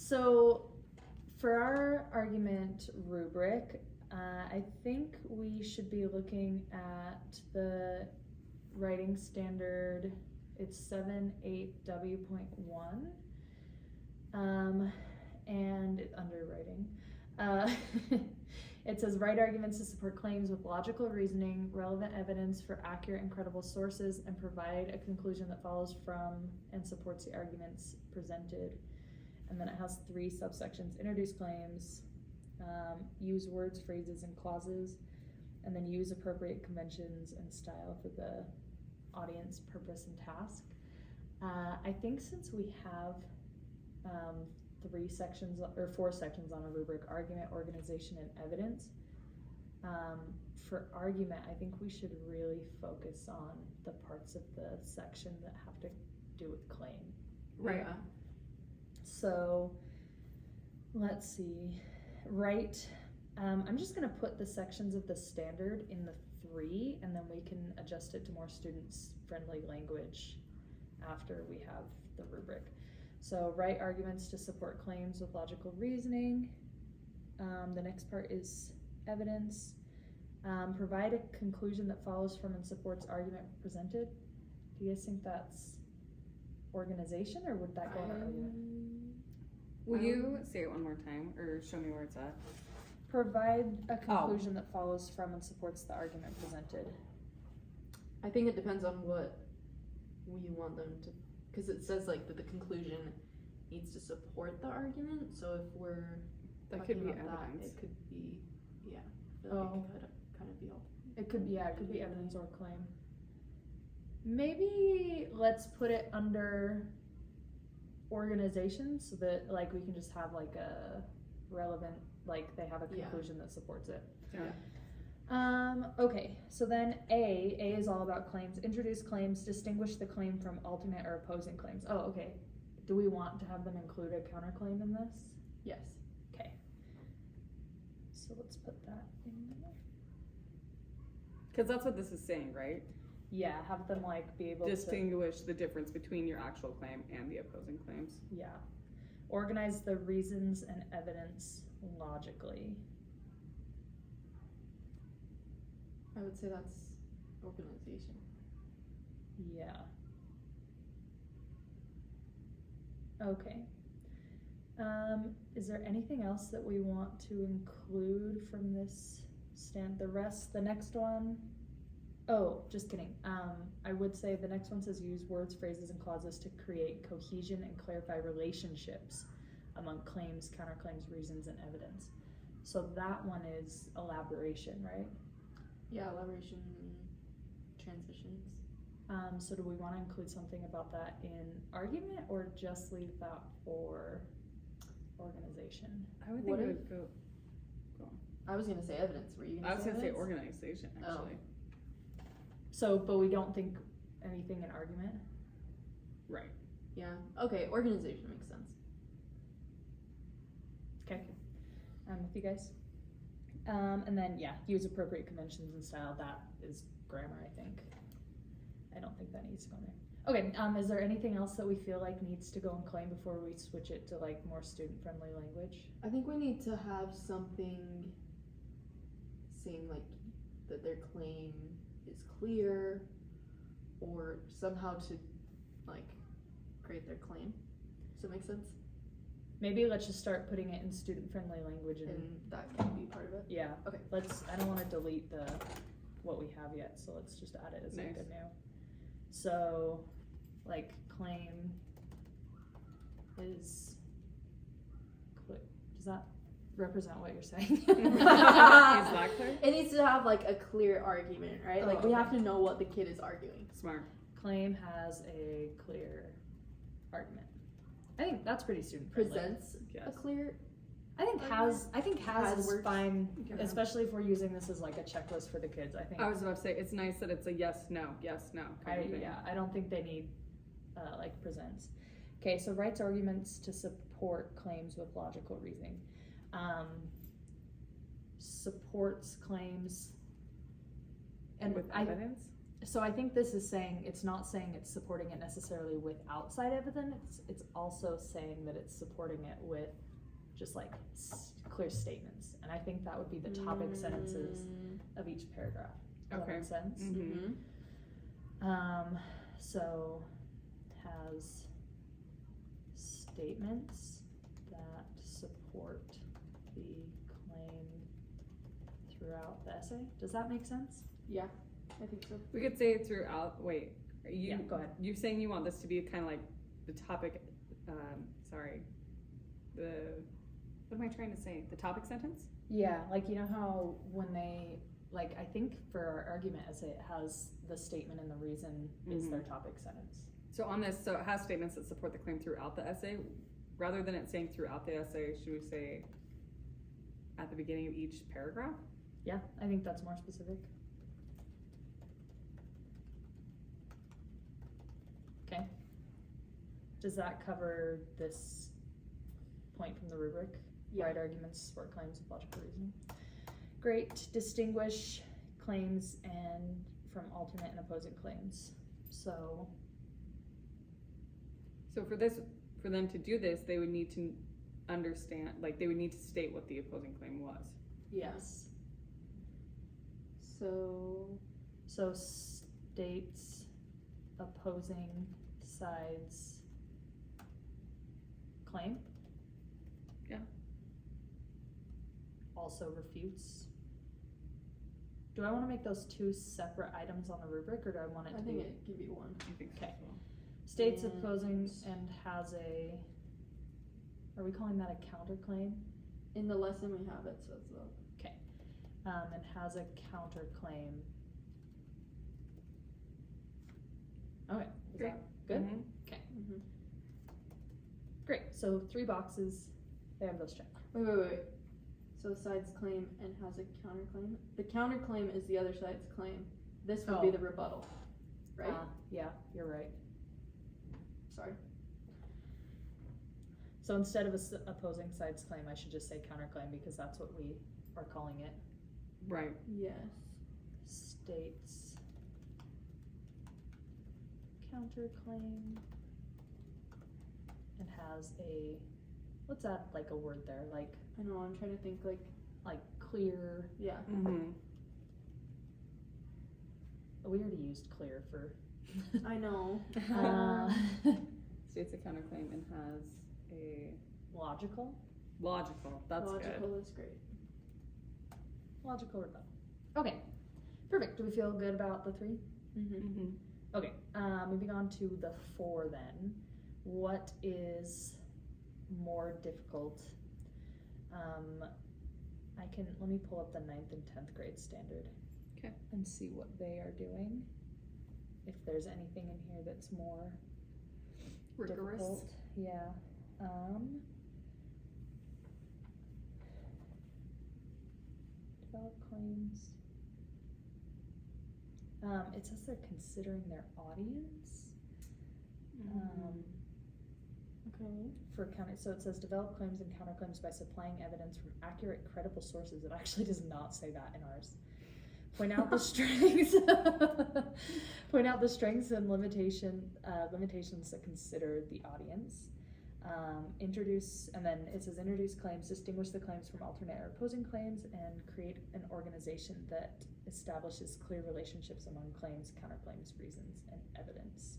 So for our argument rubric, I think we should be looking at the writing standard. It's 7.8W.1, and under writing. It says write arguments to support claims with logical reasoning, relevant evidence for accurate and credible sources, and provide a conclusion that follows from and supports the arguments presented. And then it has 3 subsections: introduce claims, use words, phrases, and clauses, and then use appropriate conventions and style for the audience, purpose, and task. I think since we have 3 sections or 4 sections on a rubric: argument, organization, and evidence. For argument, I think we should really focus on the parts of the section that have to do with claim. Right. Yeah. So let's see. Right. I'm just going to put the sections of the standard in the 3, and then we can adjust it to more students-friendly language after we have the rubric. So write arguments to support claims with logical reasoning. The next part is evidence. Provide a conclusion that follows from and supports argument presented. Do you guys think that's organization, or would that go under argument? Will you say it one more time, or show me where it's at? Provide a conclusion that follows from and supports the argument presented. I think it depends on what we want them to, because it says like that the conclusion needs to support the argument. So if we're That could be talking about evidence. that, it could be, yeah. I feel like it could kind of be all. It could be, yeah, it could be evidence or claim. Maybe let's put it under organization so that like we can just have like a relevant, like they have a conclusion that supports it. Yeah. Okay, so then A is all about claims. Introduce claims, distinguish the claim from alternate or opposing claims. Oh, okay. Do we want to have them include a counterclaim in this? Yes. Okay. So let's put that in there. Because that's what this is saying, right? Yeah, have them like be able Distinguish the difference between your actual claim and the opposing claims. to, yeah. Organize the reasons and evidence logically. I would say that's organization. Yeah. Okay. Is there anything else that we want to include from this the next one? Oh, just kidding. I would say the next one says use words, phrases, and clauses to create cohesion and clarify relationships among claims, counterclaims, reasons, and evidence. So that one is elaboration, right? Yeah, elaboration, transitions. So do we want to include something about that in argument, or just leave that for organization? I would What think it if- would go. I was gonna say evidence. Were you gonna I was say gonna say evidence? organization, actually. So, but we don't think anything in argument? Right. Yeah. Okay, organization makes sense. Okay. With you guys. And then, yeah, use appropriate conventions and style. That is grammar, I think. I don't think that needs to go in there. Okay, is there anything else that we feel like needs to go in claim before we switch it to like more student-friendly language? I think we need to have something saying like that their claim is clear, or somehow to like create their claim. Does that make sense? Maybe let's just start putting it in student-friendly language And that can be part of it. yeah. Okay. I don't want to delete what we have yet, so let's just add it as like Nice. a new. So, like claim is, does that represent what you're saying? Is that clear? It needs to have like a clear argument, right? Oh, Like we okay. have to know what the kid is arguing. Smart. Claim has a clear argument. I think that's pretty student friendly. Presents Yes. a clear. I think has Has is works. fine, Yeah. especially if we're using this as like a checklist for the kids. I think. I was about to say, it's nice that it's a yes, no kind of thing. I don't think they need like presents. Okay, so writes arguments to support claims with logical reasoning. Supports claims And with evidence? so I think this is saying, it's not saying it's supporting it necessarily with outside evidence, it's also saying that it's supporting it with just like clear statements. And I think that would be the topic sentences of each paragraph. Does that Okay. make sense? Mm-hmm. So has statements that support the claim throughout the essay. Does that make sense? Yeah, I think so. We could say throughout. Wait, Yeah, go ahead. You're saying you want this to be kind of like the topic. Sorry. What am I trying to say? The topic sentence? Yeah, like you know how when they, like I think for our argument essay it has the statement and the reason is their topic sentence. So on this, so it has statements that support the claim throughout the essay. Rather than it saying throughout the essay, should we say at the beginning of each paragraph? Yeah, I think that's more specific. Okay. Does that cover this point from the rubric? Yeah. Right arguments, support claims with logical reasoning. Great. Distinguish claims and from alternate and opposing claims. So for them to do this, they would need to understand, like they would need to state what the opposing claim was. yes. So States opposing sides claim. Yeah. Also refutes. Do I want to make those two separate items on the rubric, or do I want it to I be? think it could be one. I think so Okay. as well. States And- opposing and has a. Are we calling that a counterclaim? In the lesson we have it says that. And has a counterclaim. Okay, is Great. that good? Mhm. Okay, Mm-hmm. great. So 3 boxes, they have those checked. Wait. So side's claim and has a counterclaim. The counterclaim is the other side's claim. This would be Oh. the rebuttal, right? Yeah, you're right. Sorry. So instead of opposing side's claim, I should just say counterclaim because that's what we are calling it. Right. Yes. States counterclaim and has a, let's add like a word there, like I know. I'm trying to think like clear. yeah. Mm-hmm. We already used clear for. I know. States a counterclaim and has a Logical. That's Logical good. is great. Logical rebuttal. Okay, perfect. Do we feel good about the 3? Mm-hmm. Mm-hmm. Okay, moving on to the 4 then. What is more difficult? Let me pull up the 9th and 10th grade standard. Okay. And see what they are doing. If there's anything in here that's more Rigorous. difficult. Yeah. Develop claims. It says they're considering their audience. Okay. For counter, so it says develop claims and counterclaims by supplying evidence from accurate, credible sources. It actually does not say that in ours. Point out the strengths. Point out the strengths and limitations that consider the audience. Introduce, and then it says introduce claims, distinguish the claims from alternate or opposing claims, and create an organization that establishes clear relationships among claims, counterclaims, reasons, and evidence.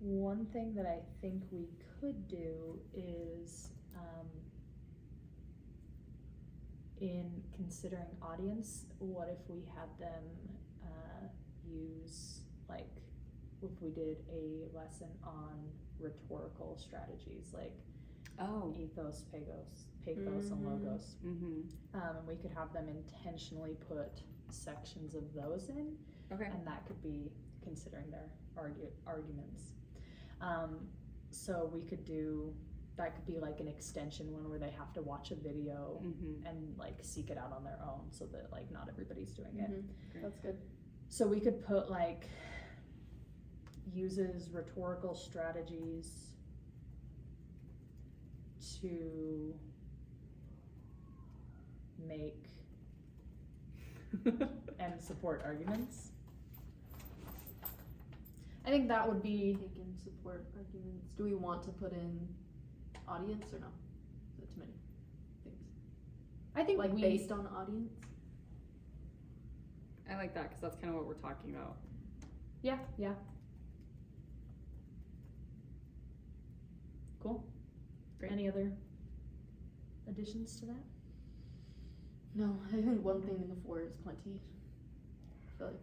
One thing that I think we could do is, in considering audience, what if we had them use, like, if we did a lesson on rhetorical strategies, like ethos, pathos, and logos. Mm-hmm. And we could have them intentionally put sections of those in, Okay. and that could be considering their arguments. So we could do, that could be like an extension one where they have to watch a video Mm-hmm. and like seek it out on their own so that like not everybody's doing it. Mm-hmm. That's good. So we could put like uses rhetorical strategies to make and support arguments. I think that would be, Take in support arguments. Do we want to put in audience or no? Is it too many things? I think Like we, based on audience? I like that because that's kind of what we're talking about. yeah. Cool. Great. Any other additions to that? No, I think one thing before is plenty. I feel like